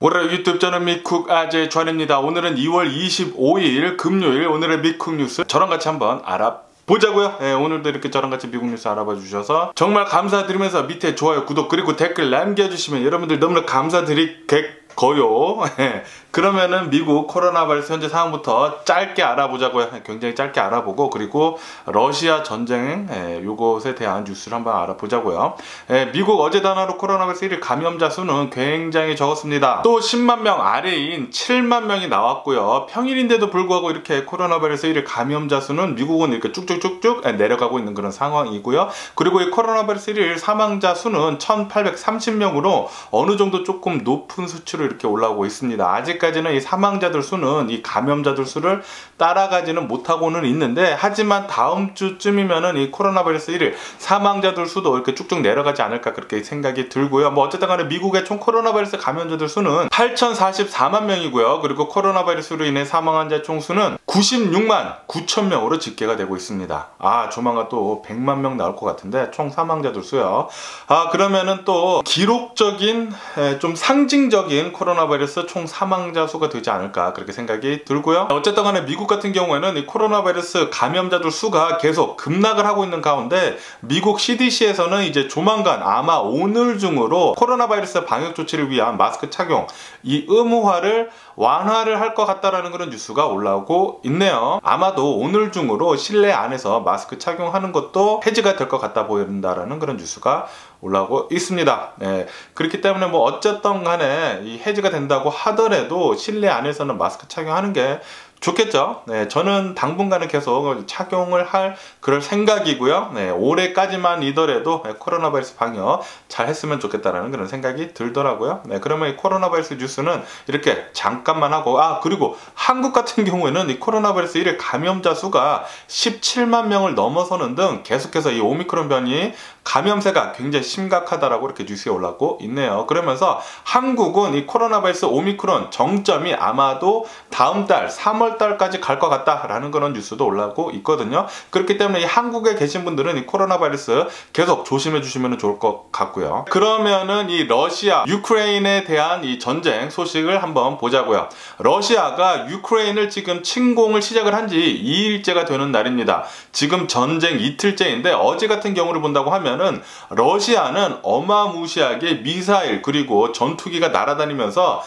오늘 유튜브 저는 미쿡 아재 전입니다. 오늘은 2월 25일 금요일, 오늘의 미쿡 뉴스 저랑 같이 한번 알아보자고요. 네, 오늘도 이렇게 저랑 같이 미국 뉴스 알아봐 주셔서 정말 감사드리면서 밑에 좋아요, 구독 그리고 댓글 남겨주시면 여러분들 너무나 감사드리겠고요. 그러면은 미국 코로나 바이러스 현재 상황부터 짧게 알아보자고요. 굉장히 짧게 알아보고, 그리고 러시아 전쟁 요것에 대한 뉴스를 한번 알아보자고요. 미국 어제 단어로 코로나 바이러스 1일 감염자 수는 굉장히 적었습니다. 또 10만 명 아래인 7만 명이 나왔고요. 평일인데도 불구하고 이렇게 코로나 바이러스 1일 감염자 수는 미국은 이렇게 쭉쭉쭉쭉 내려가고 있는 그런 상황이고요. 그리고 이 코로나 바이러스 1일 사망자 수는 1830명으로 어느 정도 조금 높은 수치로 이렇게 올라오고 있습니다. 아직까지는 이 사망자들 수는 이 감염자들 수를 따라가지는 못하고는 있는데, 하지만 다음 주쯤이면은 이 코로나 바이러스 1일 사망자들 수도 이렇게 쭉쭉 내려가지 않을까 그렇게 생각이 들고요. 뭐 어쨌든 간에 미국의 총 코로나 바이러스 감염자들 수는 8044만 명이고요. 그리고 코로나 바이러스로 인해 사망한 자 총수는 96만 9천 명으로 집계가 되고 있습니다. 조만간 또 100만 명 나올 것 같은데, 총 사망자들 수요. 그러면은 또 기록적인 좀 상징적인 코로나 바이러스 총 사망자 수가 되지 않을까 그렇게 생각이 들고요. 어쨌든 간에 미국 같은 경우에는 이 코로나 바이러스 감염자들 수가 계속 급락을 하고 있는 가운데, 미국 CDC에서는 이제 조만간 아마 오늘 중으로 코로나 바이러스 방역 조치를 위한 마스크 착용 이 의무화를 완화를 할 것 같다라는 그런 뉴스가 올라오고 있네요. 아마도 오늘 중으로 실내 안에서 마스크 착용하는 것도 해지가 될 것 같다 보인다라는 그런 뉴스가 올라오고 있습니다. 그렇기 때문에 뭐 어쨌든 간에 이 해지가 된다고 하더라도 실내 안에서는 마스크 착용하는 게 좋겠죠. 저는 당분간은 계속 착용을 할 그럴 생각이고요. 올해까지만이더라도 코로나 바이러스 방역 잘 했으면 좋겠다라는 그런 생각이 들더라고요. 그러면 이 코로나 바이러스 뉴스는 이렇게 잠깐만 하고, 그리고 한국 같은 경우에는 이 코로나 바이러스 1일 감염자 수가 17만 명을 넘어서는 등 계속해서 이 오미크론 변이 감염세가 굉장히 심각하다라고 이렇게 뉴스에 올라오고 있네요. 그러면서 한국은 이 코로나 바이러스 오미크론 정점이 아마도 다음 달 3월 달까지 갈 것 같다라는 그런 뉴스도 올라오고 있거든요. 그렇기 때문에 이 한국에 계신 분들은 이 코로나 바이러스 계속 조심해 주시면 좋을 것 같고요. 그러면은 이 러시아 유크레인에 대한 이 전쟁 소식을 한번 보자고요. 러시아가 유크레인을 지금 침공을 시작을 한 지 2일째가 되는 날입니다. 지금 전쟁 이틀째인데, 어제 같은 경우를 본다고 하면은 러시아는 어마무시하게 미사일 그리고 전투기가 날아다니면서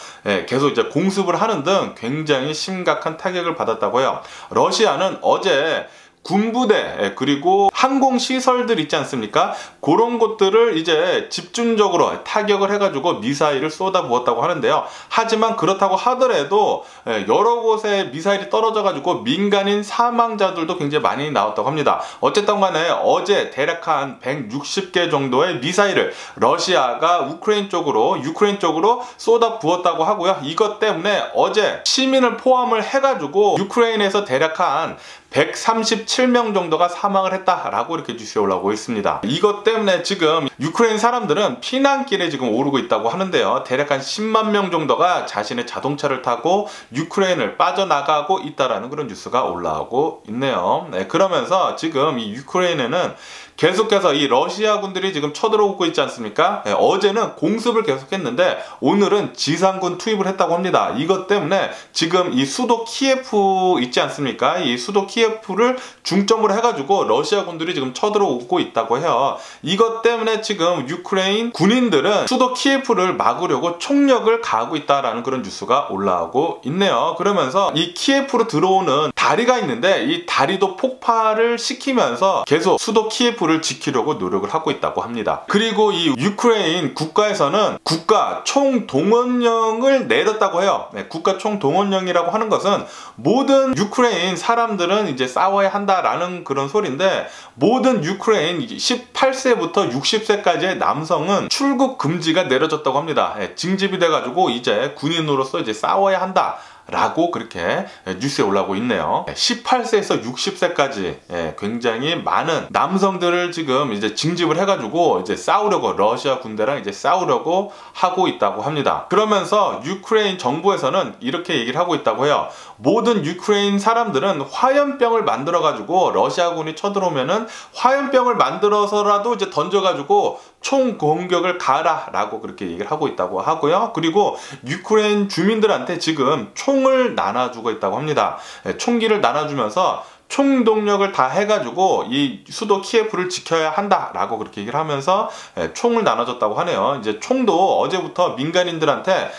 계속 이제 공습을 하는 등 굉장히 심각한 타격을 받았다고 해요. 러시아는 어제 군부대 그리고 항공시설들 있지 않습니까? 그런 것들을 이제 집중적으로 타격을 해가지고 미사일을 쏟아부었다고 하는데요. 하지만 그렇다고 하더라도 여러 곳에 미사일이 떨어져가지고 민간인 사망자들도 굉장히 많이 나왔다고 합니다. 어쨌든 간에 어제 대략 한 160개 정도의 미사일을 러시아가 유크레인 쪽으로 쏟아부었다고 하고요. 이것 때문에 어제 시민을 포함을 해가지고 유크레인에서 대략 한 137명 정도가 사망을 했다라고 이렇게 뉴스에 올라오고 있습니다. 이것 때문에 지금 유크레인 사람들은 피난길에 지금 오르고 있다고 하는데요. 대략 한 10만 명 정도가 자신의 자동차를 타고 유크레인을 빠져나가고 있다라는 그런 뉴스가 올라오고 있네요. 그러면서 지금 이 유크레인에는 계속해서 이 러시아 군들이 지금 쳐들어오고 있지 않습니까? 어제는 공습을 계속했는데 오늘은 지상군 투입을 했다고 합니다. 이것 때문에 지금 이 수도 키예프 있지 않습니까? 이 수도 키예프를 중점으로 해가지고 러시아 군들이 지금 쳐들어오고 있다고 해요. 이것 때문에 지금 유크레인 군인들은 수도 키예프를 막으려고 총력을 가하고 있다라는 그런 뉴스가 올라오고 있네요. 그러면서 이 키예프로 들어오는 다리가 있는데, 이 다리도 폭발을 시키면서 계속 수도 키예프를 지키려고 노력을 하고 있다고 합니다. 그리고 이 유크레인 국가에서는 국가 총동원령을 내렸다고 해요. 국가 총동원령이라고 하는 것은 모든 유크레인 사람들은 이제 싸워야 한다라는 그런 소리인데, 모든 유크레인 18세부터 60세까지의 남성은 출국 금지가 내려졌다고 합니다. 징집이 돼가지고 이제 군인으로서 이제 싸워야 한다 라고 그렇게 뉴스에 올라오고 있네요. 18세에서 60세까지 굉장히 많은 남성들을 지금 이제 징집을 해가지고 이제 싸우려고, 러시아 군대랑 이제 싸우려고 하고 있다고 합니다. 그러면서 유크레인 정부에서는 이렇게 얘기를 하고 있다고 해요. 모든 유크레인 사람들은 화염병을 만들어가지고 러시아군이 쳐들어오면은 화염병을 만들어서라도 이제 던져가지고 총 공격을 가라 라고 그렇게 얘기를 하고 있다고 하고요. 그리고 유크레인 주민들한테 지금 총을 나눠주고 있다고 합니다. 총기를 나눠주면서 총동력을 다 해가지고 이 수도 키예프를 지켜야 한다라고 그렇게 얘기를 하면서 총을 나눠줬다고 하네요. 이제 총도 어제부터 민간인들한테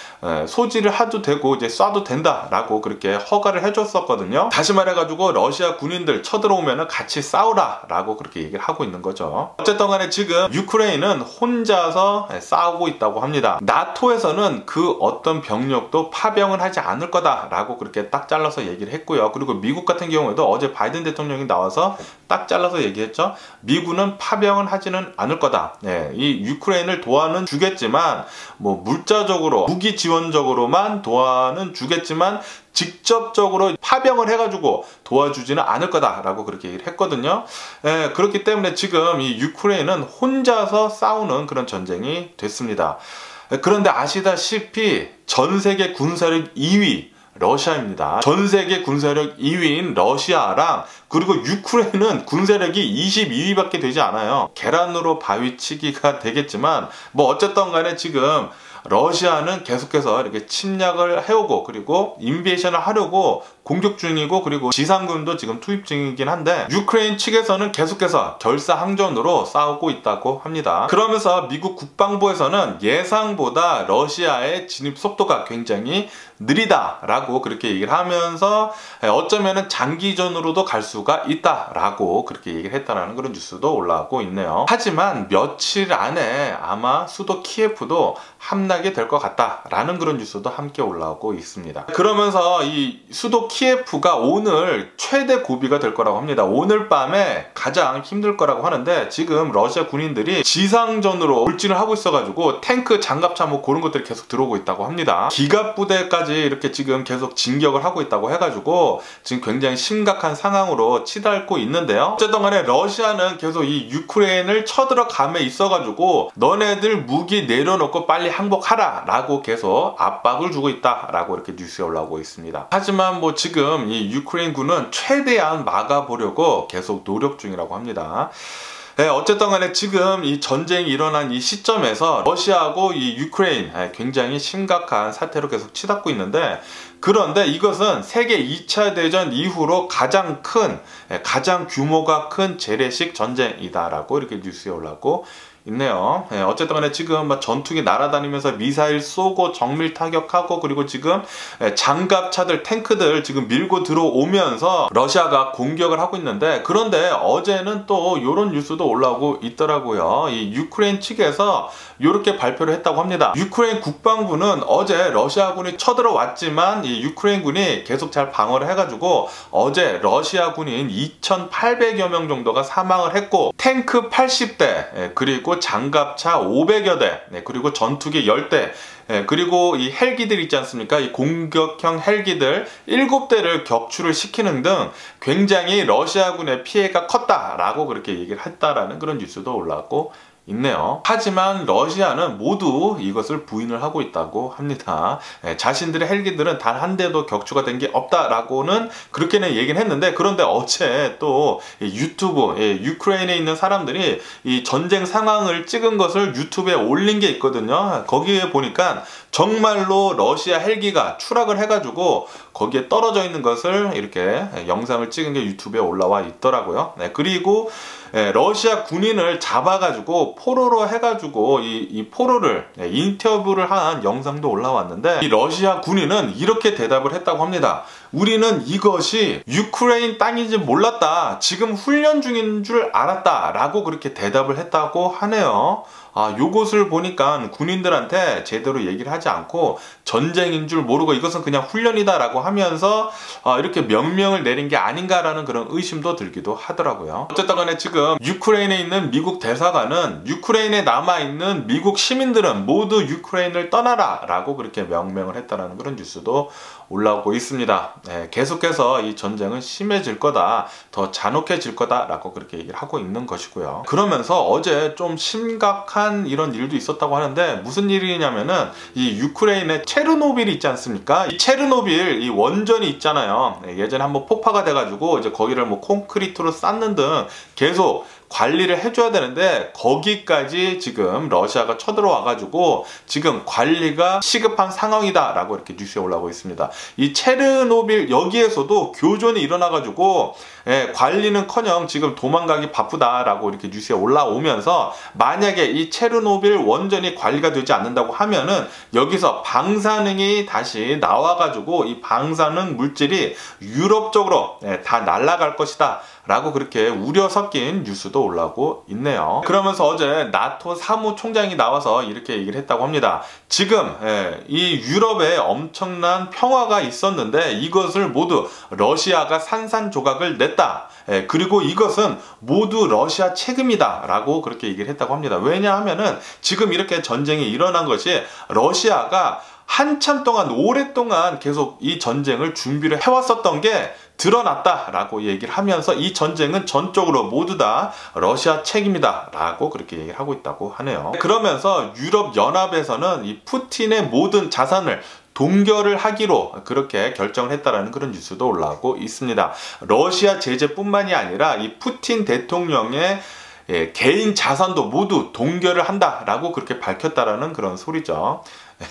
소지를 해도 되고 이제 쏴도 된다라고 그렇게 허가를 해줬었거든요. 다시 말해가지고 러시아 군인들 쳐들어오면 같이 싸우라라고 그렇게 얘기를 하고 있는 거죠. 어쨌든 간에 지금 유크레인은 혼자서 싸우고 있다고 합니다. 나토에서는 그 어떤 병력도 파병을 하지 않을 거다라고 그렇게 딱 잘라서 얘기를 했고요. 그리고 미국 같은 경우에도 어제 바이든 대통령이 나와서 딱 잘라서 얘기했죠. 미군은 파병을 하지는 않을 거다. 이 유크레인을 도와는 주겠지만 뭐 물자적으로 무기 지원적으로만 도와는 주겠지만 직접적으로 파병을 해가지고 도와주지는 않을 거다라고 그렇게 얘기를 했거든요. 그렇기 때문에 지금 이 유크레인은 혼자서 싸우는 그런 전쟁이 됐습니다. 그런데 아시다시피 전 세계 군사력 2위 러시아입니다. 전 세계 군사력 2위인 러시아랑 그리고 유크레인은 군사력이 22위밖에 되지 않아요. 계란으로 바위치기가 되겠지만 뭐 어쨌든 간에 지금 러시아는 계속해서 이렇게 침략을 해오고 그리고 인베이션을 하려고 공격 중이고 그리고 지상군도 지금 투입 중이긴 한데 유크레인 측에서는 계속해서 결사항전으로 싸우고 있다고 합니다. 그러면서 미국 국방부에서는 예상보다 러시아의 진입 속도가 굉장히 느리다라고 그렇게 얘기를 하면서 어쩌면은 장기전으로도 갈 수가 있다라고 그렇게 얘기를 했다라는 그런 뉴스도 올라오고 있네요. 하지만 며칠 안에 아마 수도 키예프도 함락이 될 것 같다라는 그런 뉴스도 함께 올라오고 있습니다. 그러면서 이 수도 키예프가 오늘 최대 고비가 될 거라고 합니다. 오늘 밤에 가장 힘들 거라고 하는데 지금 러시아 군인들이 지상전으로 돌진을 하고 있어가지고 탱크, 장갑차 뭐 그런 것들이 계속 들어오고 있다고 합니다. 기갑부대까지 이렇게 지금 계속 진격을 하고 있다고 해가지고 지금 굉장히 심각한 상황으로 치닫고 있는데요. 어쨌든 간에 러시아는 계속 이 유크레인을 쳐들어감에 있어가지고 너네들 무기 내려놓고 빨리 항복하라 라고 계속 압박을 주고 있다 라고 이렇게 뉴스에 올라오고 있습니다. 하지만 뭐 지금 이 유크레인 군은 최대한 막아보려고 계속 노력 중이라고 합니다. 어쨌든 간에 지금 이 전쟁이 일어난 이 시점에서 러시아하고 이 유크레인 굉장히 심각한 사태로 계속 치닫고 있는데 그런데 이것은 세계 2차 대전 이후로 가장 규모가 큰 재래식 전쟁이다라고 이렇게 뉴스에 올라오고 있네요. 어쨌든 간에 지금 막 전투기 날아다니면서 미사일 쏘고 정밀 타격하고 그리고 지금 장갑차들, 탱크들 지금 밀고 들어오면서 러시아가 공격을 하고 있는데 그런데 어제는 또 이런 뉴스도 올라오고 있더라고요. 이 유크레인 측에서 이렇게 발표를 했다고 합니다. 유크레인 국방부는 어제 러시아군이 쳐들어왔지만 이 유크레인군이 계속 잘 방어를 해가지고 어제 러시아 군인 2,800여 명 정도가 사망을 했고 탱크 80대 그리고 장갑차 500여 대 그리고 전투기 10대 그리고 이 헬기들 있지 않습니까? 이 공격형 헬기들 7대를 격추를 시키는 등 굉장히 러시아군의 피해가 컸다라고 그렇게 얘기를 했다라는 그런 뉴스도 올라왔고 있네요. 하지만 러시아는 모두 이것을 부인을 하고 있다고 합니다. 자신들의 헬기들은 단 한 대도 격추가 된 게 없다라고는 그렇게는 얘기는 했는데 그런데 어제 또 유튜브 유크레인에 있는 사람들이 이 전쟁 상황을 찍은 것을 유튜브에 올린 게 있거든요. 거기에 보니까 정말로 러시아 헬기가 추락을 해가지고 거기에 떨어져 있는 것을 이렇게 영상을 찍은 게 유튜브에 올라와 있더라고요. 그리고 러시아 군인을 잡아가지고 포로로 해가지고 이 포로를 인터뷰를 한 영상도 올라왔는데 이 러시아 군인은 이렇게 대답을 했다고 합니다. 우리는 이것이 유크레인 땅인지 몰랐다. 지금 훈련 중인 줄 알았다. 라고 그렇게 대답을 했다고 하네요. 요것을 보니까 군인들한테 제대로 얘기를 하지 않고 전쟁인 줄 모르고 이것은 그냥 훈련이다 라고 하면서 이렇게 명령을 내린 게 아닌가라는 그런 의심도 들기도 하더라고요. 어쨌든 간에 지금 유크레인에 있는 미국 대사관은 유크레인에 남아있는 미국 시민들은 모두 유크레인을 떠나라 라고 그렇게 명명을 했다라는 그런 뉴스도 올라오고 있습니다. 계속해서 이 전쟁은 심해질 거다, 더 잔혹해질 거다라고 그렇게 얘기를 하고 있는 것이고요. 그러면서 어제 좀 심각한 이런 일도 있었다고 하는데, 무슨 일이냐면은 이 유크레인의 체르노빌이 있지 않습니까? 이 체르노빌 이 원전이 있잖아요. 예전에 한번 폭파가 돼가지고 이제 거기를 뭐 콘크리트로 쌓는 등 계속 관리를 해줘야 되는데, 거기까지 지금 러시아가 쳐들어와가지고 지금 관리가 시급한 상황이다 라고 이렇게 뉴스에 올라오고 있습니다. 이 체르노빌 여기에서도 교전이 일어나가지고 관리는커녕 지금 도망가기 바쁘다라고 이렇게 뉴스에 올라오면서, 만약에 이 체르노빌 원전이 관리가 되지 않는다고 하면은 여기서 방사능이 다시 나와가지고 이 방사능 물질이 유럽 쪽으로 다 날아갈 것이다 라고 그렇게 우려 섞인 뉴스도 올라오고 있네요. 그러면서 어제 나토 사무총장이 나와서 이렇게 얘기를 했다고 합니다. 지금 이 유럽에 엄청난 평화가 있었는데 이것을 모두 러시아가 산산조각을 냈다. 그리고 이것은 모두 러시아 책임이다 라고 그렇게 얘기를 했다고 합니다. 왜냐하면은 지금 이렇게 전쟁이 일어난 것이 러시아가 한참 동안, 오랫동안 계속 이 전쟁을 준비를 해왔었던 게 드러났다라고 얘기를 하면서, 이 전쟁은 전적으로 모두 다 러시아 책임이다 라고 그렇게 얘기를 하고 있다고 하네요. 그러면서 유럽연합에서는 이 푸틴의 모든 자산을 동결을 하기로 그렇게 결정을 했다라는 그런 뉴스도 올라오고 있습니다. 러시아 제재뿐만이 아니라 이 푸틴 대통령의 개인 자산도 모두 동결을 한다라고 그렇게 밝혔다라는 그런 소리죠.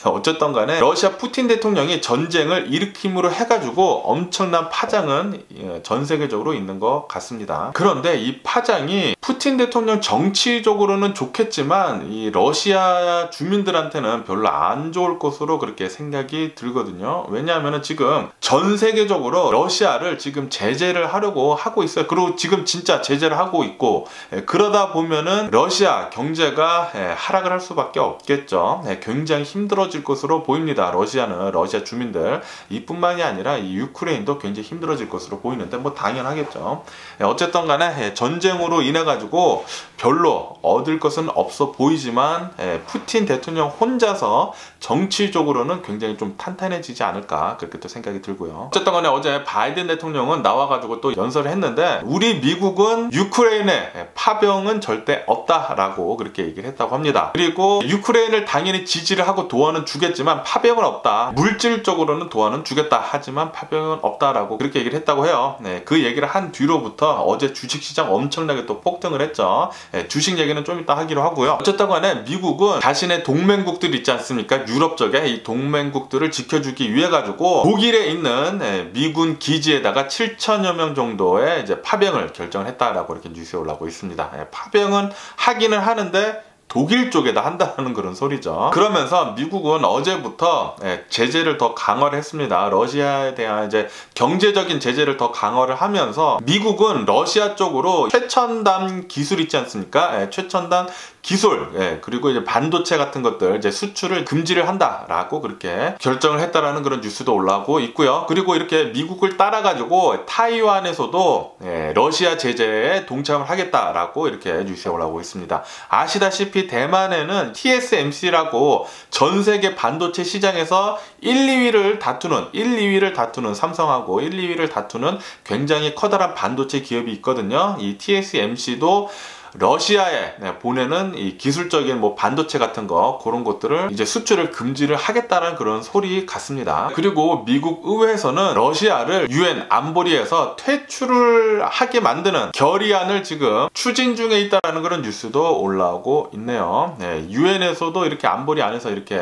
어쨌든 간에 러시아 푸틴 대통령이 전쟁을 일으킴으로 해가지고 엄청난 파장은 전 세계적으로 있는 것 같습니다. 그런데 이 파장이 푸틴 대통령 정치적으로는 좋겠지만 이 러시아 주민들한테는 별로 안 좋을 것으로 그렇게 생각이 들거든요. 왜냐하면 지금 전 세계적으로 러시아를 지금 제재를 하려고 하고 있어요. 그리고 지금 진짜 제재를 하고 있고, 그러다 보면은 러시아 경제가 하락을 할 수밖에 없겠죠. 굉장히 힘들어질 것으로 보입니다. 러시아는, 러시아 주민들, 이뿐만이 아니라 이 유크레인도 굉장히 힘들어질 것으로 보이는데 뭐 당연하겠죠. 어쨌든 간에 전쟁으로 인해 가지고 별로 얻을 것은 없어 보이지만 푸틴 대통령 혼자서 정치적으로는 굉장히 좀 탄탄해지지 않을까 그렇게 또 생각이 들고요. 어쨌든 간에 어제 바이든 대통령은 나와가지고 또 연설을 했는데, 우리 미국은 유크레인에 파병은 절대 없다라고 그렇게 얘기를 했다고 합니다. 그리고 유크레인을 당연히 지지를 하고 도와는 주겠지만 파병은 없다. 물질적으로는 도와는 주겠다. 하지만 파병은 없다라고 그렇게 얘기를 했다고 해요. 그 얘기를 한 뒤로부터 어제 주식시장 엄청나게 또 폭등을 했죠. 주식 얘기는 좀 이따 하기로 하고요. 어쨌든 간에 미국은 자신의 동맹국들 있지 않습니까? 유럽 쪽에 이 동맹국들을 지켜주기 위해 가지고 독일에 있는 미군 기지에다가 7천여 명 정도의 이제 파병을 결정을 했다라고 이렇게 뉴스에 올라오고 있습니다. 파병은 하기는 하는데 독일 쪽에다 한다는 그런 소리죠. 그러면서 미국은 어제부터 제재를 더 강화를 했습니다. 러시아에 대한 이제 경제적인 제재를 더 강화를 하면서, 미국은 러시아 쪽으로 최첨단 기술 있지 않습니까? 최첨단 기술, 그리고 이제 반도체 같은 것들 이제 수출을 금지를 한다라고 그렇게 결정을 했다라는 그런 뉴스도 올라오고 있고요. 그리고 이렇게 미국을 따라가지고 타이완에서도 러시아 제재에 동참을 하겠다라고 이렇게 뉴스에 올라오고 있습니다. 아시다시피 대만에는 TSMC라고 전 세계 반도체 시장에서 1, 2위를 다투는 삼성하고 1, 2위를 다투는 굉장히 커다란 반도체 기업이 있거든요. 이 TSMC도 러시아에 보내는 이 기술적인 뭐 반도체 같은 거, 그런 것들을 이제 수출을 금지를 하겠다는 그런 소리 같습니다. 그리고 미국 의회에서는 러시아를 UN 안보리에서 퇴출을 하게 만드는 결의안을 지금 추진 중에 있다는 그런 뉴스도 올라오고 있네요. UN에서도 이렇게 안보리 안에서 이렇게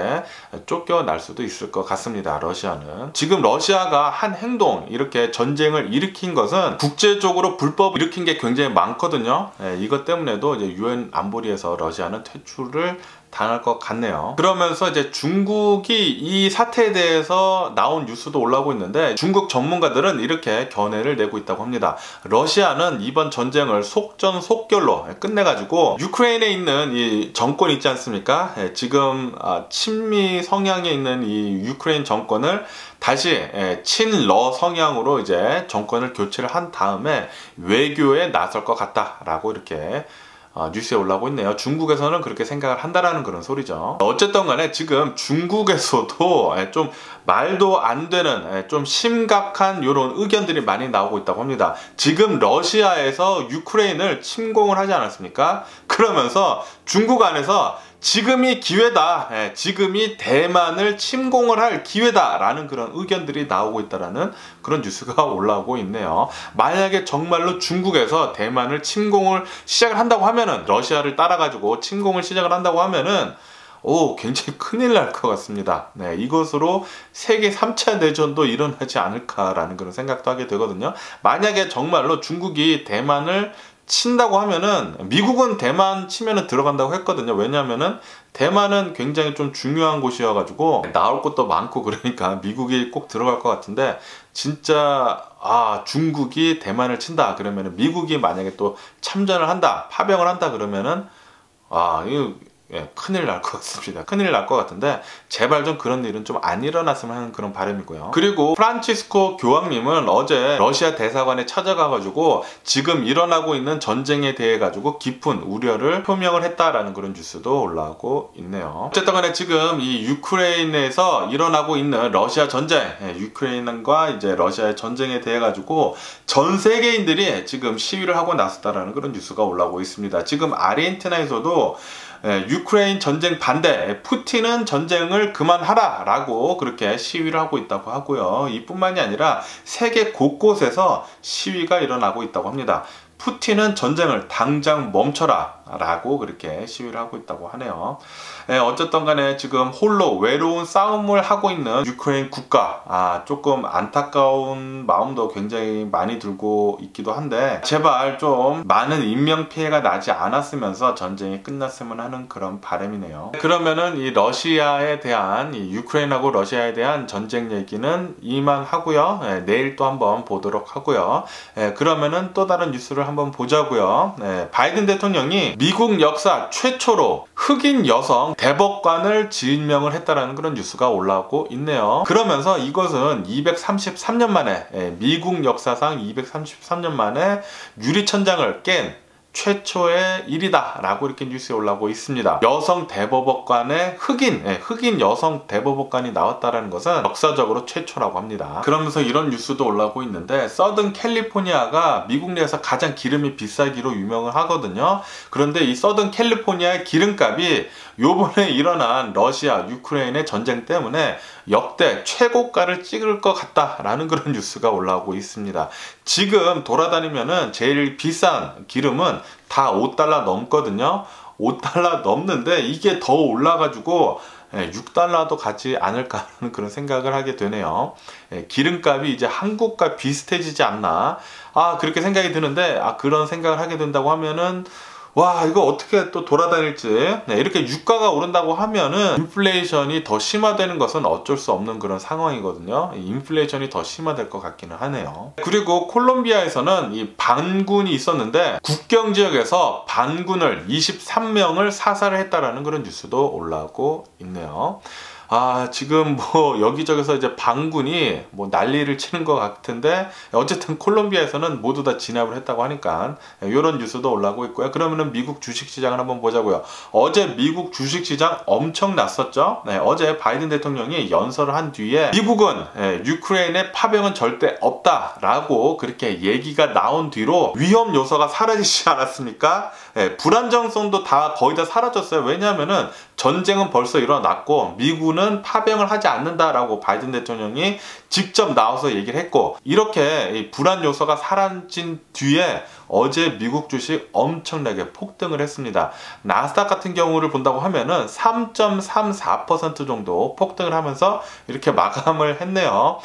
쫓겨날 수도 있을 것 같습니다. 러시아는 지금 러시아가 한 행동, 이렇게 전쟁을 일으킨 것은 국제적으로 불법 일으킨 게 굉장히 많거든요. 이것 때문에도 이제 UN 안보리에서 러시아는 퇴출을 당할 것 같네요. 그러면서 이제 중국이 이 사태에 대해서 나온 뉴스도 올라오고 있는데, 중국 전문가들은 이렇게 견해를 내고 있다고 합니다. 러시아는 이번 전쟁을 속전속결로 끝내가지고 유크레인에 있는 이 정권 있지 않습니까? 지금 친미 성향에 있는 이 유크레인 정권을 다시 친러 성향으로 이제 정권을 교체를 한 다음에 외교에 나설 것 같다라고 이렇게 뉴스에 올라오고 있네요. 중국에서는 그렇게 생각을 한다라는 그런 소리죠. 어쨌든 간에 지금 중국에서도 좀 말도 안 되는 좀 심각한 이런 의견들이 많이 나오고 있다고 합니다. 지금 러시아에서 유크레인을 침공을 하지 않았습니까? 그러면서 중국 안에서 지금이 기회다. 지금이 대만을 침공을 할 기회다 라는 그런 의견들이 나오고 있다라는 그런 뉴스가 올라오고 있네요. 만약에 정말로 중국에서 대만을 침공을 시작을 한다고 하면은, 러시아를 따라가지고 침공을 시작을 한다고 하면은 굉장히 큰일 날 것 같습니다. 이것으로 세계 3차 대전도 일어나지 않을까라는 그런 생각도 하게 되거든요. 만약에 정말로 중국이 대만을 친다고 하면은, 미국은 대만 치면은 들어간다고 했거든요. 왜냐하면은 대만은 굉장히 좀 중요한 곳이어가지고 나올 것도 많고, 그러니까 미국이 꼭 들어갈 것 같은데, 진짜 중국이 대만을 친다 그러면은, 미국이 만약에 또 참전을 한다, 파병을 한다 그러면은 이거 큰일 날 것 같습니다. 큰일 날 것 같은데, 제발 좀 그런 일은 좀 안 일어났으면 하는 그런 바람이고요. 그리고 프란치스코 교황님은 어제 러시아 대사관에 찾아가가지고 지금 일어나고 있는 전쟁에 대해 가지고 깊은 우려를 표명을 했다라는 그런 뉴스도 올라오고 있네요. 어쨌든 간에 지금 이 유크레인에서 일어나고 있는 러시아 전쟁, 유크레인과 이제 러시아의 전쟁에 대해 가지고 전 세계인들이 지금 시위를 하고 나섰다라는 그런 뉴스가 올라오고 있습니다. 지금 아르헨티나에서도 유크레인 전쟁 반대, 푸틴은 전쟁을 그만하라 라고 그렇게 시위를 하고 있다고 하고요. 이뿐만이 아니라 세계 곳곳에서 시위가 일어나고 있다고 합니다. 푸틴은 전쟁을 당장 멈춰라 라고 그렇게 시위를 하고 있다고 하네요. 어쨌든 간에 지금 홀로 외로운 싸움을 하고 있는 유크레인 국가, 조금 안타까운 마음도 굉장히 많이 들고 있기도 한데, 제발 좀 많은 인명피해가 나지 않았으면서 전쟁이 끝났으면 하는 그런 바람이네요. 그러면은 이 러시아에 대한, 이 유크레인하고 러시아에 대한 전쟁 얘기는 이만 하고요. 내일 또 한번 보도록 하고요. 그러면은 또 다른 뉴스를 한번 보자고요. 바이든 대통령이 미국 역사 최초로 흑인 여성 대법관을 지임명을 했다라는 그런 뉴스가 올라오고 있네요. 그러면서 이것은 233년 만에, 미국 역사상 233년 만에 유리천장을 깬 최초의 일이다 라고 이렇게 뉴스에 올라오고 있습니다. 여성 대법관의 흑인 여성 대법관이 나왔다라는 것은 역사적으로 최초라고 합니다. 그러면서 이런 뉴스도 올라오고 있는데, 서든 캘리포니아가 미국 내에서 가장 기름이 비싸기로 유명을 하거든요. 그런데 이 서든 캘리포니아의 기름값이 요번에 일어난 러시아 유크레인의 전쟁 때문에 역대 최고가를 찍을 것 같다라는 그런 뉴스가 올라오고 있습니다. 지금 돌아다니면은 제일 비싼 기름은 다 $5 넘거든요. $5 넘는데 이게 더 올라가지고 $6도 가지 않을까라는 그런 생각을 하게 되네요. 기름값이 이제 한국과 비슷해지지 않나, 그렇게 생각이 드는데, 그런 생각을 하게 된다고 하면은 와, 이거 어떻게 또 돌아다닐지. 이렇게 유가가 오른다고 하면은 인플레이션이 더 심화되는 것은 어쩔 수 없는 그런 상황이거든요. 인플레이션이 더 심화될 것 같기는 하네요. 그리고 콜롬비아에서는 이 반군이 있었는데, 국경 지역에서 반군을 23명을 사살을 했다라는 그런 뉴스도 올라오고 있네요. 지금 뭐 여기저기서 이제 반군이 뭐 난리를 치는 것 같은데, 어쨌든 콜롬비아에서는 모두 다 진압을 했다고 하니까 이런 뉴스도 올라오고 있고요. 그러면은 미국 주식시장을 한번 보자고요. 어제 미국 주식시장 엄청 났었죠. 어제 바이든 대통령이 연설을 한 뒤에 미국은 유크레인의 파병은 절대 없다라고 그렇게 얘기가 나온 뒤로 위험 요소가 사라지지 않았습니까? 불안정성도 다 거의 다 사라졌어요. 왜냐하면은 전쟁은 벌써 일어났고 미군은 파병을 하지 않는다라고 바이든 대통령이 직접 나와서 얘기를 했고, 이렇게 불안 요소가 사라진 뒤에 어제 미국 주식 엄청나게 폭등을 했습니다. 나스닥 같은 경우를 본다고 하면은 3.34% 정도 폭등을 하면서 이렇게 마감을 했네요.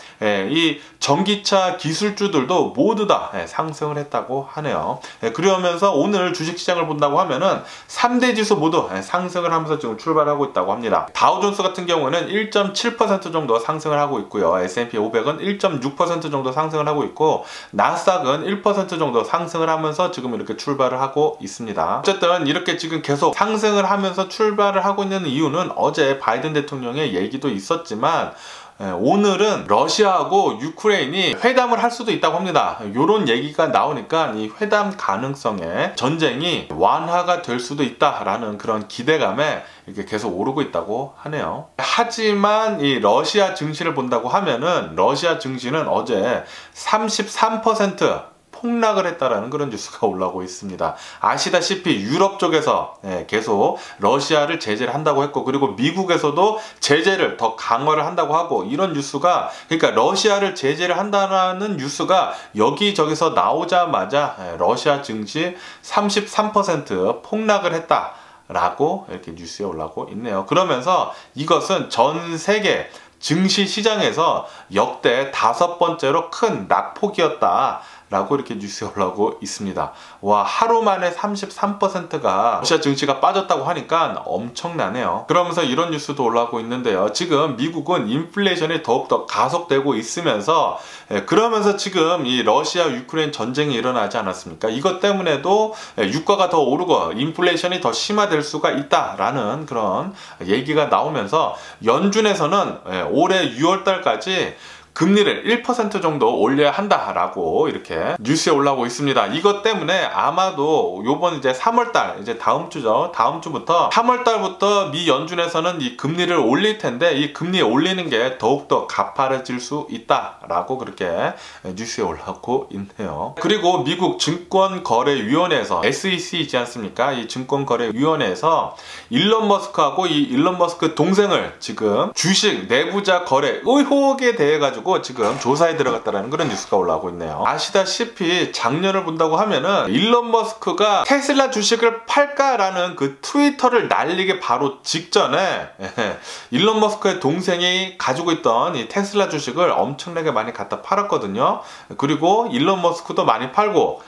이 전기차 기술주들도 모두 다 상승을 했다고 하네요. 그러면서 오늘 주식시장을 본다고 하면은 3대 지수 모두 상승을 하면서 지금 출발하고 있다고 합니다. 다우존스 같은 경우는 1.7% 정도 상승을 하고 있고요. S&P 500은 1.6% 정도 상승을 하고 있고, 나스닥은 1% 정도 상승을 하면서 지금 이렇게 출발을 하고 있습니다. 어쨌든 이렇게 지금 계속 상승을 하면서 출발을 하고 있는 이유는 어제 바이든 대통령의 얘기도 있었지만, 오늘은 러시아하고 유크레인이 회담을 할 수도 있다고 합니다. 이런 얘기가 나오니까 이 회담 가능성에 전쟁이 완화가 될 수도 있다라는 그런 기대감에 이렇게 계속 오르고 있다고 하네요. 하지만 이 러시아 증시를 본다고 하면은 러시아 증시는 어제 33% 폭락을 했다라는 그런 뉴스가 올라오고 있습니다. 아시다시피 유럽 쪽에서 계속 러시아를 제재를 한다고 했고, 그리고 미국에서도 제재를 더 강화를 한다고 하고, 이런 뉴스가, 그러니까 러시아를 제재를 한다는 뉴스가 여기저기서 나오자마자 러시아 증시 33% 폭락을 했다 라고 이렇게 뉴스에 올라오고 있네요. 그러면서 이것은 전 세계 증시 시장에서 역대 5번째로 큰 낙폭이었다 라고 이렇게 뉴스에 올라오고 있습니다. 와, 하루 만에 33%가 러시아 증시가 빠졌다고 하니까 엄청나네요. 그러면서 이런 뉴스도 올라오고 있는데요. 지금 미국은 인플레이션이 더욱더 가속되고 있으면서, 그러면서 지금 이 러시아 유크레인 전쟁이 일어나지 않았습니까? 이것 때문에도 유가가 더 오르고 인플레이션이 더 심화될 수가 있다라는 그런 얘기가 나오면서 연준에서는 올해 6월달까지 금리를 1% 정도 올려야 한다라고 이렇게 뉴스에 올라오고 있습니다. 이것 때문에 아마도 요번 이제 3월달, 이제 다음 주죠. 다음 주부터 3월달부터 미 연준에서는 이 금리를 올릴 텐데, 이 금리 올리는 게 더욱더 가파라질 수 있다라고 그렇게 뉴스에 올라오고 있네요. 그리고 미국 증권거래위원회에서 SEC이지 않습니까? 이 증권거래위원회에서 일론 머스크하고 이 일론 머스크 동생을 지금 주식 내부자 거래 의혹에 대해 가지고 지금 조사에 들어갔다라는 그런 뉴스가 올라오고 있네요. 아시다시피 작년을 본다고 하면은 일론 머스크가 테슬라 주식을 팔까라는 그 트위터를 날리기 바로 직전에 일론 머스크의 동생이 가지고 있던 이 테슬라 주식을 엄청나게 많이 갖다 팔았거든요. 그리고 일론 머스크도 많이 팔고,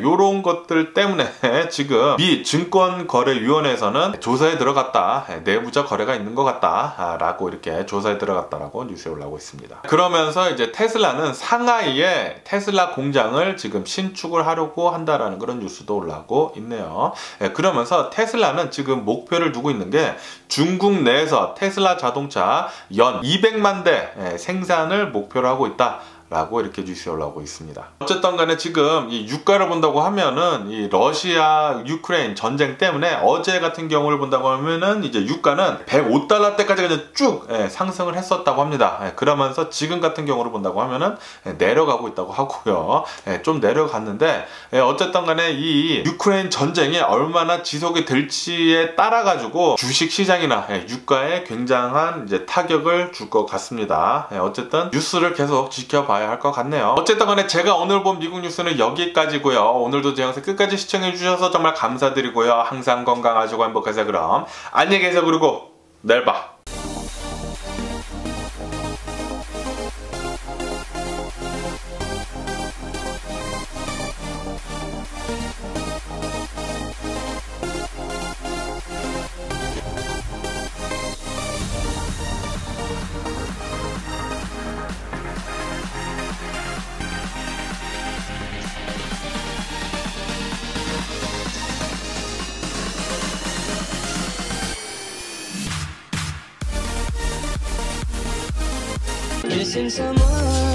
요런 것들 때문에 지금 미 증권거래위원회에서는 조사에 들어갔다, 내부자 거래가 있는 것 같다 라고 이렇게 조사에 들어갔다라고 뉴스에 올라오고 있습니다. 그러면서 이제 테슬라는 상하이에 테슬라 공장을 지금 신축을 하려고 한다라는 그런 뉴스도 올라오고 있네요. 그러면서 테슬라는 지금 목표를 두고 있는 게 중국 내에서 테슬라 자동차 연 200만 대 생산을 목표로 하고 있다 라고 이렇게 뉴스에 올라오고 있습니다. 어쨌든 간에 지금 이 유가를 본다고 하면은 이 러시아 유크레인 전쟁 때문에 어제 같은 경우를 본다고 하면은 이제 유가는 105달러대까지 그냥 쭉 상승을 했었다고 합니다. 그러면서 지금 같은 경우를 본다고 하면은 내려가고 있다고 하고요. 좀 내려갔는데, 어쨌든 간에 이 유크레인 전쟁이 얼마나 지속이 될지에 따라 가지고 주식 시장이나 유가에 굉장한 이제 타격을 줄 것 같습니다. 어쨌든 뉴스를 계속 지켜봐야 할 것 같네요. 어쨌든 간에 제가 오늘 본 미국 뉴스는 여기까지고요. 오늘도 제 영상 끝까지 시청해 주셔서 정말 감사드리고요. 항상 건강하시고 행복하세요. 그럼 안녕히 계세요. 그리고 내일 봐. Missing someone